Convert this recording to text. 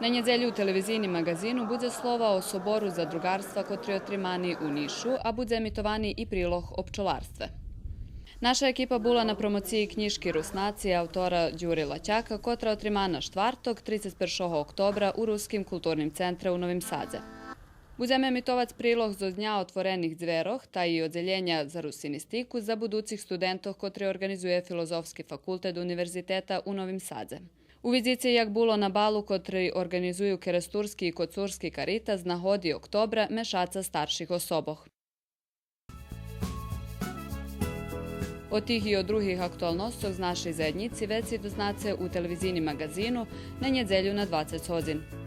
Na njedzelju u televizijni magazinu bude slova o soboru zadrugarstva kod Triotrimani u Nišu, a bude emitovani i prilog o pčolarstve. Naša ekipa bula na promociji knjižki Rusnaci autora Đuri Laćaka kod Triotrimana štvartog 31. oktobra u Ruskim kulturnim centra u Novim Sadze. Budeme emitovac prilog zo dnja otvorenih dveroh, ta i odzeljenja za rusinistiku za buducih studentov kotri organizuje Filozofski fakultet Univerziteta u Novim Sadze. U vizici jak bulo na balu kotri organizuju Keresturski i Kocurski Karitas na hodi oktobra mešaca starših osoboh. Od tih i od drugih aktualnostov z našej zajednici veci doznace u televizijni magazinu na njedzelju na 20 hodin.